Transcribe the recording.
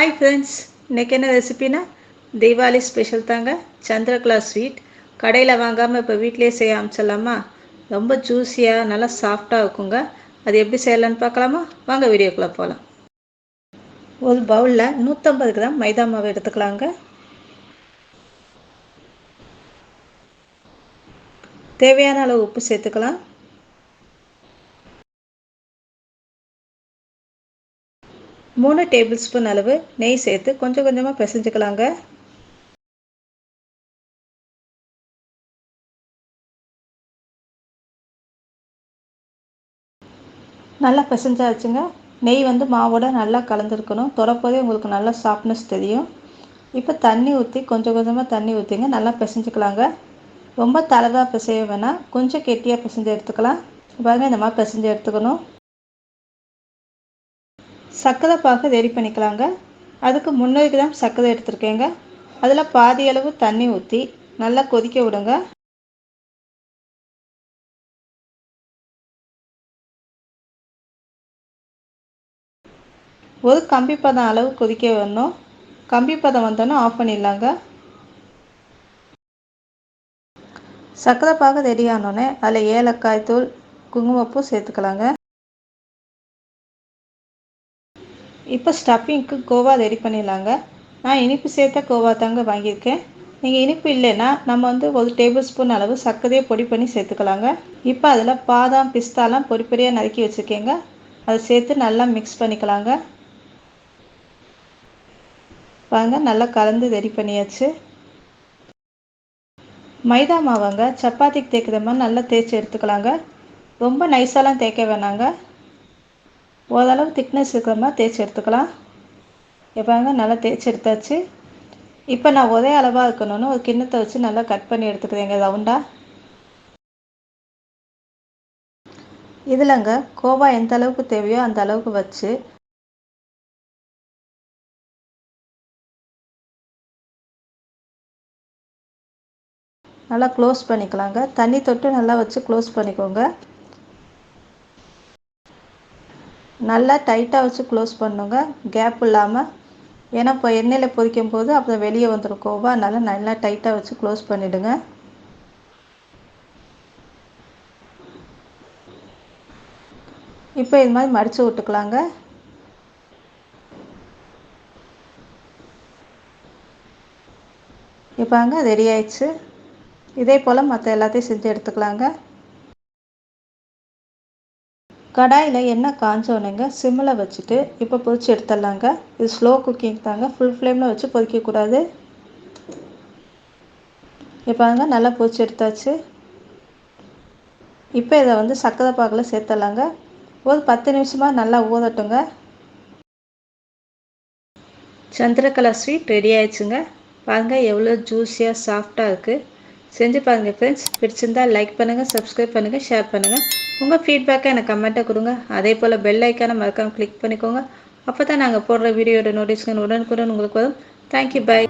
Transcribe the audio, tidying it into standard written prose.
Hi friends, இன்றைக்கி என்ன ரெசிபினா Deepavali special தாங்க. சந்திரகலா ஸ்வீட் கடையில் வாங்காமல் இப்போ வீட்டிலே செய்ய ஆரம்பிச்சிடலாமா? ரொம்ப ஜூஸியாக நல்லா சாஃப்டாக இருக்குங்க. அது எப்படி செய்யலான்னு பார்க்கலாமா? வாங்க வீடியோக்குள்ளே போகலாம். ஒரு பவுலில் 150 கிராம் மைதா மாவு எடுத்துக்கலாங்க. தேவையான அளவு உப்பு சேர்த்துக்கலாம். 3 டேபிள் ஸ்பூன் அளவு நெய் சேர்த்து கொஞ்சம் கொஞ்சமாக பிசைஞ்சுக்கலாங்க. நல்லா பிசைஞ்சாச்சுங்க. நெய் மாவோட நல்லா கலந்துருக்கணும். தொடப்போதே உங்களுக்கு நல்லா சாஃப்ட்னஸ் தெரியும். இப்போ தண்ணி ஊற்றி கொஞ்சம் கொஞ்சமாக தண்ணி ஊற்றிங்க, நல்லா பிசைஞ்சுக்கலாங்க. ரொம்ப தளவாக பிசைய வேணாம், கொஞ்சம் கெட்டியாக பிசைஞ்சு எடுத்துக்கலாம். பாருங்கள், இந்த மாதிரி பிசைஞ்சு எடுத்துக்கணும். சர்க்கரை பாகு ரெடி பண்ணிக்கலாங்க. அதுக்கு 300 கிராம் சர்க்கரை எடுத்துருக்கேங்க. அதில் பாதி அளவு தண்ணி ஊற்றி நல்லா கொதிக்க விடுங்க. ஒரு கம்பி பதம் அளவு கொதிக்க வரணும். கம்பி பதம் வந்தோன்னா ஆஃப் பண்ணிடலாங்க. சர்க்கரை பாகு ரெடி ஆனோடனே அதில் ஏலக்காய் தூள், குங்குமப்பூ சேர்த்துக்கலாங்க. இப்போ ஸ்டஃபிங்க்கு கோவா ரெடி பண்ணிடலாங்க. நான் இனிப்பு சேர்த்த கோவா தாங்க வாங்கியிருக்கேன். நீங்கள் இனிப்பு இல்லைன்னா நம்ம 1 டேபிள் ஸ்பூன் அளவு சர்க்கரையை பொடி பண்ணி சேர்த்துக்கலாங்க. இப்போ அதில் பாதாம், பிஸ்தாலாம் பொடி பொடியாக நறுக்கி வச்சுருக்கேங்க. அதை சேர்த்து நல்லா மிக்ஸ் பண்ணிக்கலாங்க. பாருங்க, நல்லா கலந்து ரெடி பண்ணியாச்சு. மைதா மாவாங்க சப்பாத்திக்கு தேய்க்கிற மாதிரி நல்லா தேய்ச்சி எடுத்துக்கலாங்க. ரொம்ப நைஸாலாம் தேய்க்க வேணாங்க. ஓரளவு திக்னஸ் இருக்கிற மாதிரி தேய்ச்சி எடுத்துக்கலாம். பாருங்க, நல்லா தேய்ச்சி எடுத்தாச்சு. இப்போ நான் ஒரே அளவாக இருக்கணும்னு ஒரு கிண்ணத்தை வச்சு நல்லா கட் பண்ணி எடுத்துக்கிறேங்க ரவுண்டாக. இதிலங்க கோவா எந்த அளவுக்கு தேவையோ அந்த அளவுக்கு வச்சு நல்லா க்ளோஸ் பண்ணிக்கலாங்க. தண்ணி தொட்டு நல்லா வச்சு க்ளோஸ் பண்ணிக்கோங்க. நல்லா டைட்டாக வச்சு க்ளோஸ் பண்ணுங்க, கேப் இல்லாமல். ஏன்னா இப்போ எண்ணெயில் பொரிக்கும் போது அப்புறம் வெளியே வந்துடும் கோவா. அதனால் நல்லா டைட்டாக வச்சு க்ளோஸ் பண்ணிவிடுங்க. இப்போ இது மாதிரி மடித்து விட்டுக்கலாங்க. இப்போங்க ரெடி ஆயிடுச்சு. இதே போல் மற்ற எல்லாத்தையும் செஞ்சு எடுத்துக்கலாங்க. கடாயில் எண்ணெய் காஞ்சோன்னுங்க சிம்மில் வச்சுட்டு இப்போ பொரிச்சு எடுத்துடலாங்க. இது ஸ்லோ குக்கிங் தாங்க, ஃபுல் ஃப்ளேமில் வச்சு பொரிக்கக்கூடாது. இப்போங்க நல்லா பொரிச்சு எடுத்தாச்சு. இப்போ இதை சர்க்கரை பாகில் சேர்த்துடலாங்க. ஒரு 10 நிமிஷமாக நல்லா ஊறட்டுங்க. சந்திரகலா ஸ்வீட் ரெடி ஆயிடுச்சுங்க. பாருங்கள், எவ்வளோ ஜூஸியாக சாஃப்டாக இருக்குது. செஞ்சு பாருங்கள் ஃப்ரெண்ட்ஸ். பிடிச்சிருந்தால் லைக் பண்ணுங்கள், சப்ஸ்கிரைப் பண்ணுங்கள், ஷேர் பண்ணுங்கள். உங்கள் ஃபீட்பேக்கை எனக்கு கமெண்ட்டை கொடுங்க. அதே போல் பெல் ஐக்கானை மறக்காமல் கிளிக் பண்ணிக்கோங்க. அப்போ தான் நாங்கள் போடுற வீடியோட நோட்டிஃபிகேஷன் உடனுக்குடன் உங்களுக்கு வரும். Thank you, by.